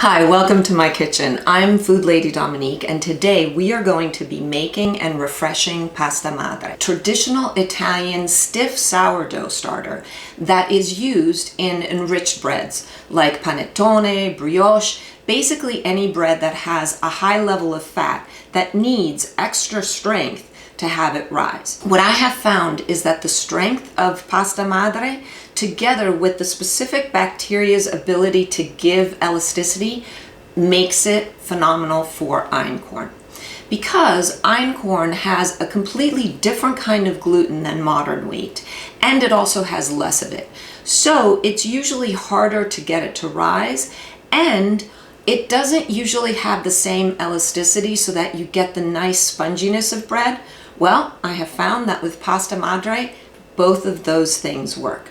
Hi, welcome to my kitchen. I'm Food Lady Dominique, and today we are going to be making and refreshing pasta madre, traditional Italian stiff sourdough starter that is used in enriched breads like panettone, brioche, basically any bread that has a high level of fat that needs extra strength to have it rise. What I have found is that the strength of pasta madre, together with the specific bacteria's ability to give elasticity, makes it phenomenal for einkorn. Because einkorn has a completely different kind of gluten than modern wheat, and it also has less of it. So it's usually harder to get it to rise, and it doesn't usually have the same elasticity so that you get the nice sponginess of bread. Well, I have found that with pasta madre, both of those things work.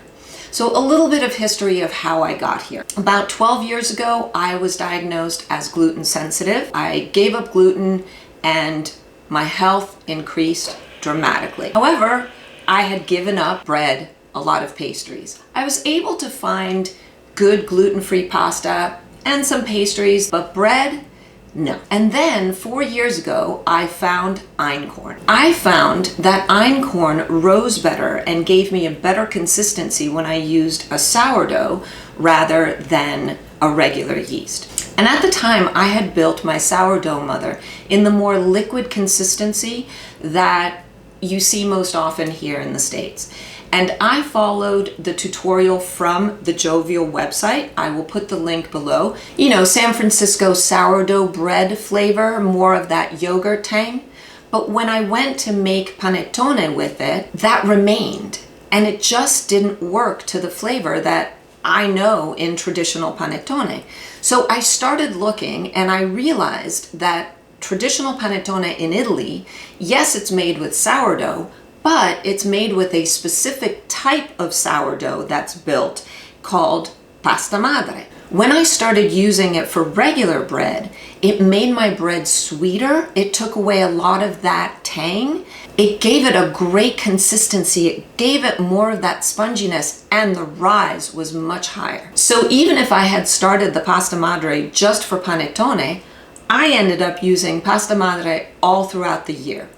So a little bit of history of how I got here. About 12 years ago, I was diagnosed as gluten sensitive. I gave up gluten and my health increased dramatically. However, I had given up bread, a lot of pastries. I was able to find good gluten-free pasta and some pastries, but bread, no. And then 4 years ago, I found Einkorn. I found that Einkorn rose better and gave me a better consistency when I used a sourdough rather than a regular yeast. And at the time, I had built my sourdough mother in the more liquid consistency that you see most often here in the States. And I followed the tutorial from the Jovial website. I will put the link below. You know, San Francisco sourdough bread flavor, more of that yogurt tang. But when I went to make panettone with it, that remained. And it just didn't work to the flavor that I know in traditional panettone. So I started looking and I realized that traditional panettone in Italy, yes, it's made with sourdough, but it's made with a specific type of sourdough that's built called pasta madre. When I started using it for regular bread, it made my bread sweeter. It took away a lot of that tang. It gave it a great consistency. It gave it more of that sponginess, and the rise was much higher. So even if I had started the pasta madre just for panettone, I ended up using pasta madre all throughout the year.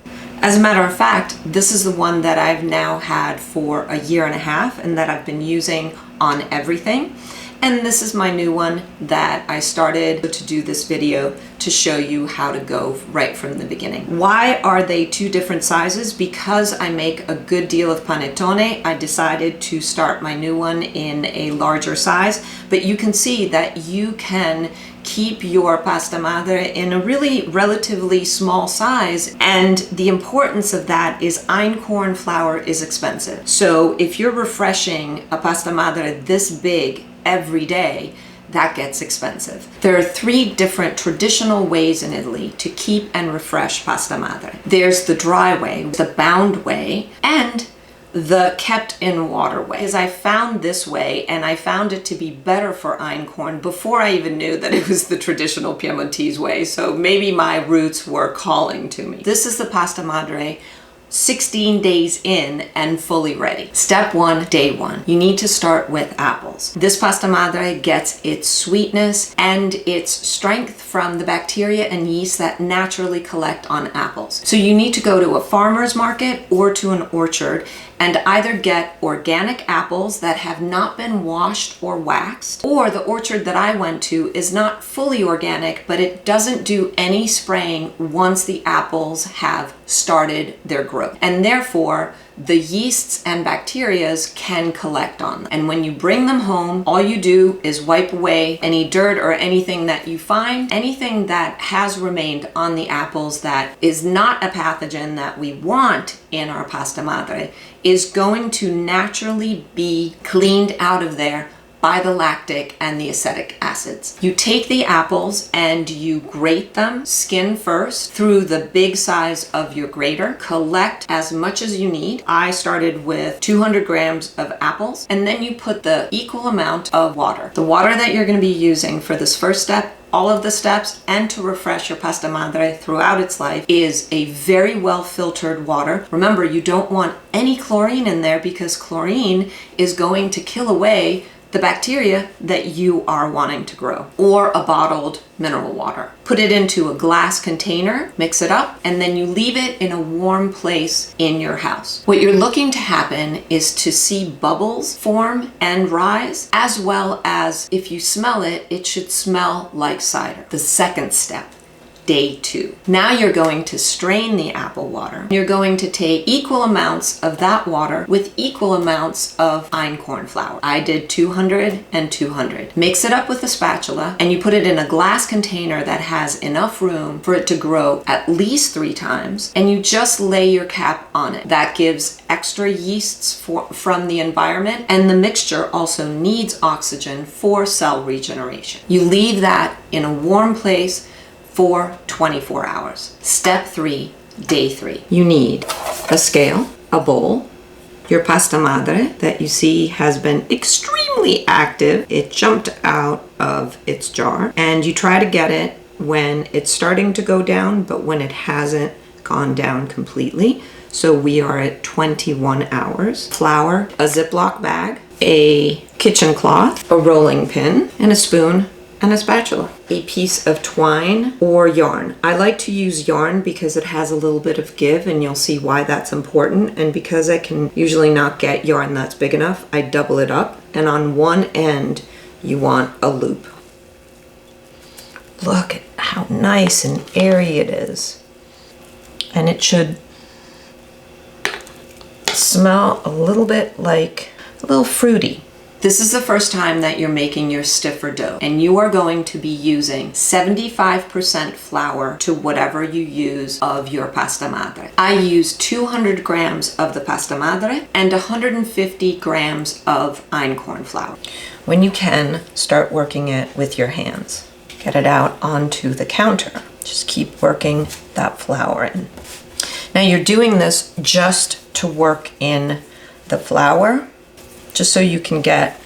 As a matter of fact, this is the one that I've now had for a year and a half and that I've been using on everything. And this is my new one that I started to do this video to show you how to go right from the beginning. Why are they two different sizes? Because I make a good deal of panettone, I decided to start my new one in a larger size, but you can see that you can keep your pasta madre in a really relatively small size, and the importance of that is einkorn flour is expensive. So if you're refreshing a pasta madre this big every day, that gets expensive. There are 3 different traditional ways in Italy to keep and refresh pasta madre. There's the dry way, the bound way, and the kept in water way. Because I found this way, and I found it to be better for einkorn before I even knew that it was the traditional Piemontese way. So maybe my roots were calling to me. This is the pasta madre 16 days in and fully ready. Step 1, day 1. You need to start with apples. This pasta madre gets its sweetness and its strength from the bacteria and yeast that naturally collect on apples. So you need to go to a farmer's market or to an orchard and either get organic apples that have not been washed or waxed, or the orchard that I went to is not fully organic, but it doesn't do any spraying once the apples have started their growth. And therefore, the yeasts and bacterias can collect on them. And when you bring them home, all you do is wipe away any dirt or anything that you find, anything that has remained on the apples that is not a pathogen that we want in our pasta madre is going to naturally be cleaned out of there by the lactic and the acetic acids. You take the apples and you grate them, skin first, through the big size of your grater. Collect as much as you need. I started with 200 grams of apples, and then you put the equal amount of water. The water that you're going to be using for this first step, all of the steps, and to refresh your pasta madre throughout its life is a very well filtered water. Remember, you don't want any chlorine in there because chlorine is going to kill away the bacteria that you are wanting to grow, or a bottled mineral water. Put it into a glass container, mix it up, and then you leave it in a warm place in your house. What you're looking to happen is to see bubbles form and rise, as well as if you smell it, it should smell like cider. The second step. Day 2. Now you're going to strain the apple water. You're going to take equal amounts of that water with equal amounts of einkorn flour. I did 200 and 200. Mix it up with a spatula and you put it in a glass container that has enough room for it to grow at least 3 times, and you just lay your cap on it. That gives extra yeasts from the environment, and the mixture also needs oxygen for cell regeneration. You leave that in a warm place for 24 hours. Step 3, day 3. You need a scale, a bowl, your pasta madre that you see has been extremely active. It jumped out of its jar, and you try to get it when it's starting to go down, but when it hasn't gone down completely. So we are at 21 hours. Flour, a Ziploc bag, a kitchen cloth, a rolling pin, and a spoon, and a spatula. A piece of twine or yarn. I like to use yarn because it has a little bit of give, and you'll see why that's important. And because I can usually not get yarn that's big enough, I double it up, and on one end you want a loop. Look at how nice and airy it is. And it should smell a little bit like a little fruity. This is the first time that you're making your stiffer dough, and you are going to be using 75% flour to whatever you use of your pasta madre. I use 200 grams of the pasta madre and 150 grams of einkorn flour. When you can, start working it with your hands. Get it out onto the counter. Just keep working that flour in. Now you're doing this just to work in the flour, just so you can get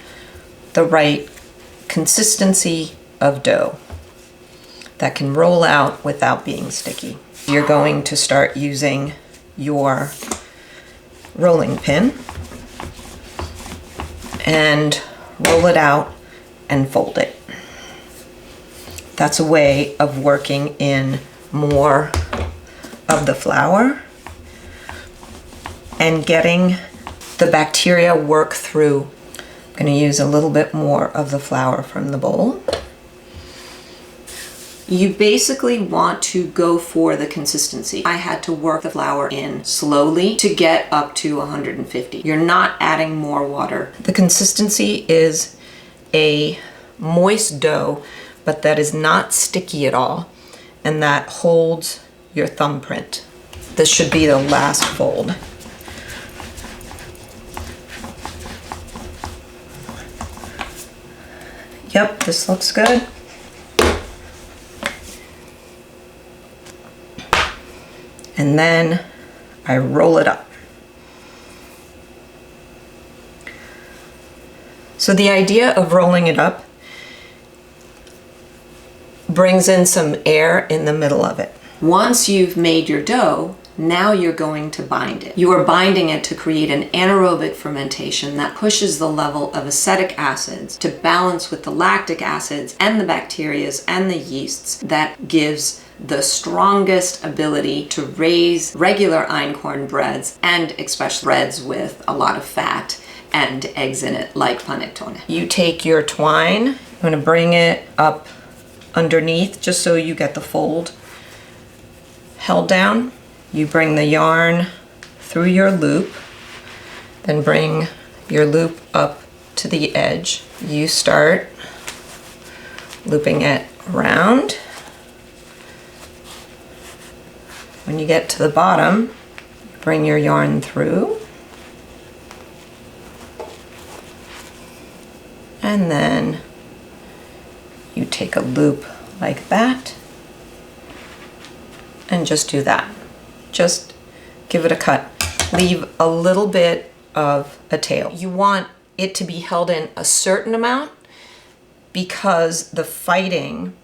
the right consistency of dough that can roll out without being sticky. You're going to start using your rolling pin and roll it out and fold it. That's a way of working in more of the flour and getting the bacteria work through. I'm going to use a little bit more of the flour from the bowl. You basically want to go for the consistency. I had to work the flour in slowly to get up to 150. You're not adding more water. The consistency is a moist dough, but that is not sticky at all, and that holds your thumbprint. This should be the last fold. Yep, this looks good. And then I roll it up. So the idea of rolling it up brings in some air in the middle of it. Once you've made your dough, now you're going to bind it. You are binding it to create an anaerobic fermentation that pushes the level of acetic acids to balance with the lactic acids and the bacterias and the yeasts that gives the strongest ability to raise regular einkorn breads, and especially breads with a lot of fat and eggs in it, like panettone. You take your twine, I'm going to bring it up underneath just so you get the fold held down. You bring the yarn through your loop, then bring your loop up to the edge. You start looping it around. When you get to the bottom, bring your yarn through, and then you take a loop like that and just do that. Just give it a cut. Leave a little bit of a tail. You want it to be held in a certain amount because the fighting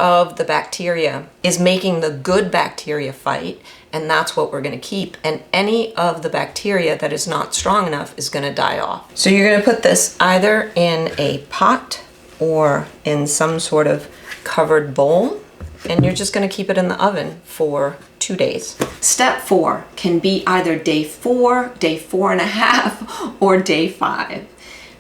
of the bacteria is making the good bacteria fight, and that's what we're going to keep. And any of the bacteria that is not strong enough is going to die off. So you're going to put this either in a pot or in some sort of covered bowl, and you're just going to keep it in the oven for 2 days. Step 4 can be either day 4, day 4.5, or day 5.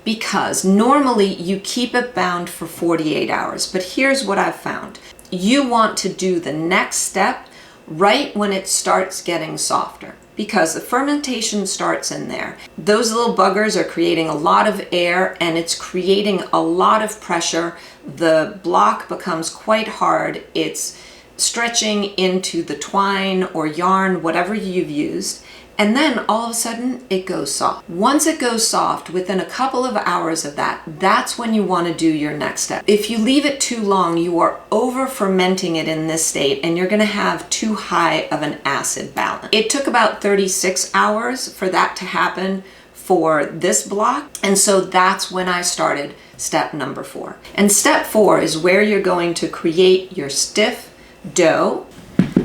Because normally you keep it bound for 48 hours. But here's what I've found. You want to do the next step right when it starts getting softer, because the fermentation starts in there. Those little buggers are creating a lot of air, and it's creating a lot of pressure. The block becomes quite hard. It's stretching into the twine or yarn, whatever you've used. And then all of a sudden it goes soft. Once it goes soft, within a couple of hours of that, that's when you want to do your next step. If you leave it too long, you are over fermenting it in this state, and you're going to have too high of an acid balance. It took about 36 hours for that to happen for this block. And so that's when I started step number 4. And step 4 is where you're going to create your stiff dough.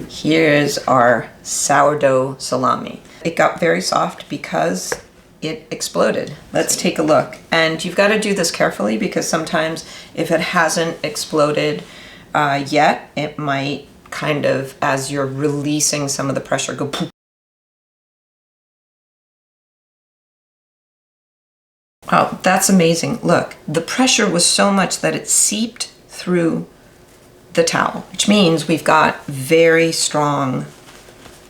Here's our sourdough salami. It got very soft because it exploded. Let's take a look. And you've got to do this carefully, because sometimes if it hasn't exploded yet, it might kind of, as you're releasing some of the pressure, go poof. Wow, that's amazing. Look, the pressure was so much that it seeped through the towel, which means we've got very strong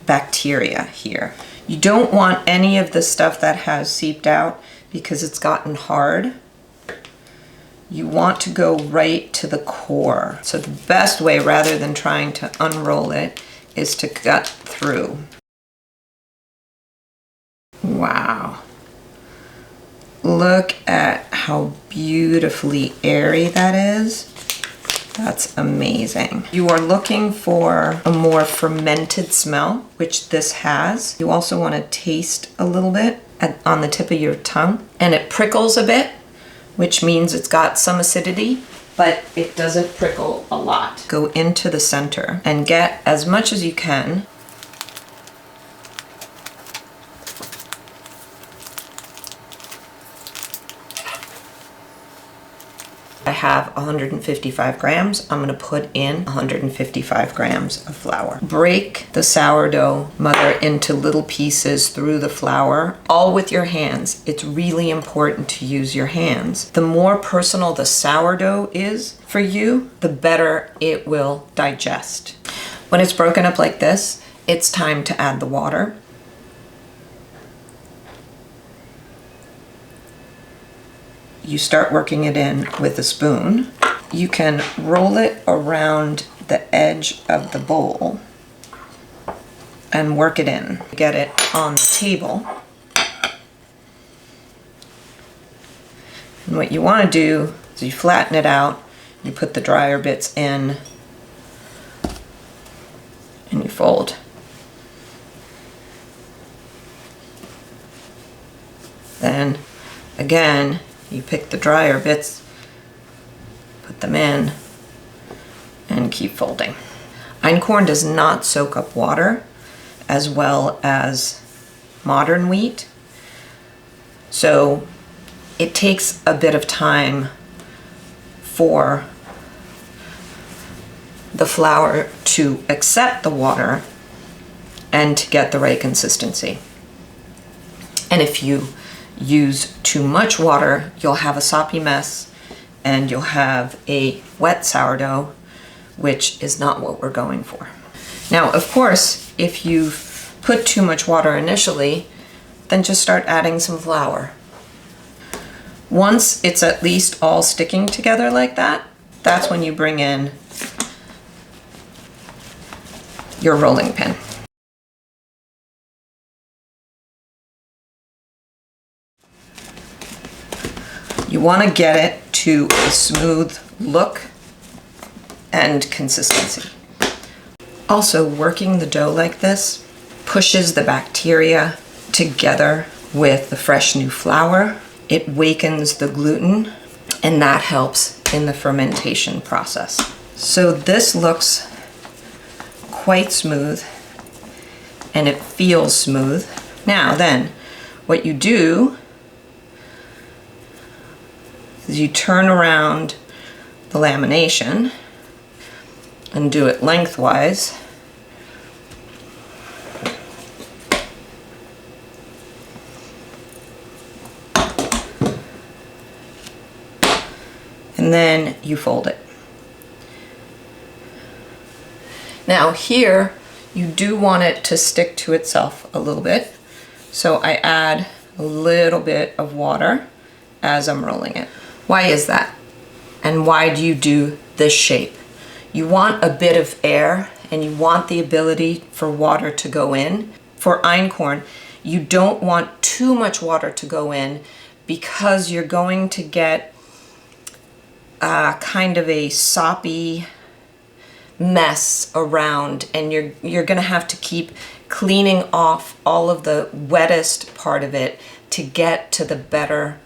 bacteria here. You don't want any of the stuff that has seeped out because it's gotten hard. You want to go right to the core. So the best way, rather than trying to unroll it, is to cut through. Wow. Look at how beautifully airy that is. That's amazing. You are looking for a more fermented smell, which this has. You also want to taste a little bit on the tip of your tongue. And it prickles a bit, which means it's got some acidity, but it doesn't prickle a lot. Go into the center and get as much as you can. I have 155 grams. I'm going to put in 155 grams of flour. Break the sourdough mother into little pieces through the flour, all with your hands. It's really important to use your hands. The more personal the sourdough is for you, the better it will digest. When it's broken up like this, it's time to add the water. You start working it in with a spoon. You can roll it around the edge of the bowl and work it in. Get it on the table. And what you want to do is you flatten it out, you put the drier bits in, and you fold. Then again, you pick the drier bits, put them in, and keep folding. Einkorn does not soak up water as well as modern wheat, so it takes a bit of time for the flour to accept the water and to get the right consistency. And if you use too much water, you'll have a soppy mess and you'll have a wet sourdough, which is not what we're going for. Now, of course, if you've put too much water initially, then just start adding some flour. Once it's at least all sticking together like that, that's when you bring in your rolling pin. You want to get it to a smooth look and consistency. Also, working the dough like this pushes the bacteria together with the fresh new flour. It wakens the gluten, and that helps in the fermentation process. So this looks quite smooth and it feels smooth. Now then, what you do is you turn around the lamination and do it lengthwise. And then you fold it. Now here, you do want it to stick to itself a little bit. So I add a little bit of water as I'm rolling it. Why is that? And why do you do this shape? You want a bit of air and you want the ability for water to go in. For einkorn, you don't want too much water to go in because you're going to get kind of a soppy mess around, and you're gonna have to keep cleaning off all of the wettest part of it to get to the better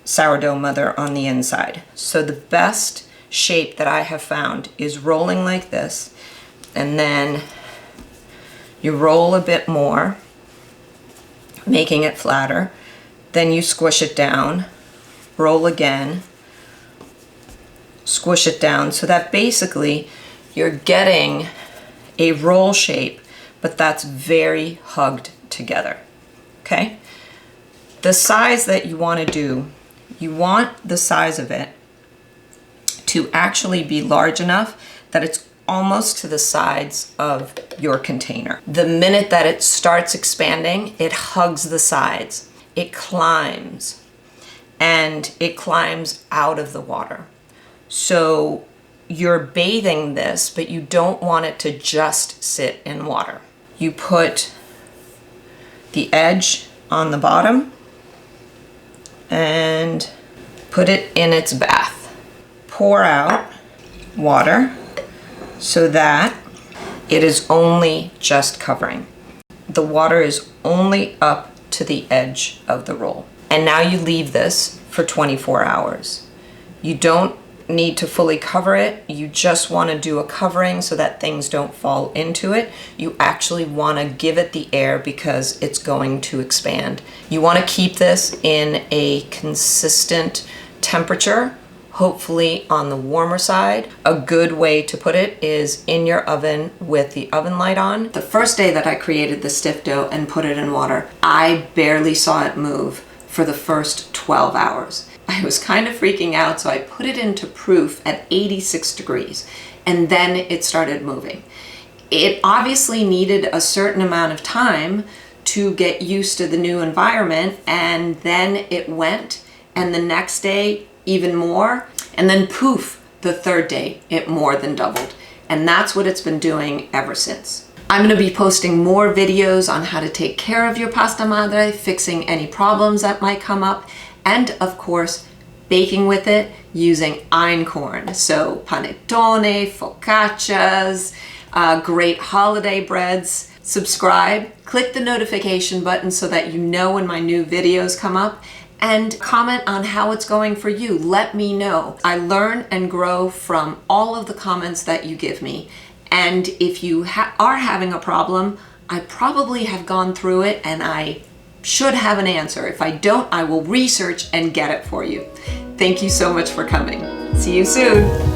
sourdough mother on the inside. So the best shape that I have found is rolling like this, and then you roll a bit more, making it flatter, then you squish it down, roll again, squish it down, so that basically you're getting a roll shape, but that's very hugged together, okay? The size that you want to do, you want the size of it to actually be large enough that it's almost to the sides of your container. The minute that it starts expanding, it hugs the sides, it climbs, and it climbs out of the water. So you're bathing this, but you don't want it to just sit in water. You put the edge on the bottom and put it in its bath. Pour out water so that it is only just covering. The water is only up to the edge of the roll. And now you leave this for 24 hours. You don't need to fully cover it. You just want to do a covering so that things don't fall into it. You actually want to give it the air because it's going to expand. You want to keep this in a consistent temperature, hopefully on the warmer side. A good way to put it is in your oven with the oven light on. The first day that I created the stiff dough and put it in water, I barely saw it move for the first 12 hours. I was kind of freaking out, so I put it into proof at 86 degrees, and then it started moving. It obviously needed a certain amount of time to get used to the new environment, and then it went, and the next day even more, and then poof, the third day it more than doubled. And that's what it's been doing ever since. I'm going to be posting more videos on how to take care of your pasta madre, fixing any problems that might come up, and of course, baking with it using einkorn. So panettone, focaccias, great holiday breads. Subscribe, click the notification button so that you know when my new videos come up, and comment on how it's going for you. Let me know. I learn and grow from all of the comments that you give me. And if you are having a problem, I probably have gone through it and I should have an answer. If I don't, I will research and get it for you. Thank you so much for coming. See you soon.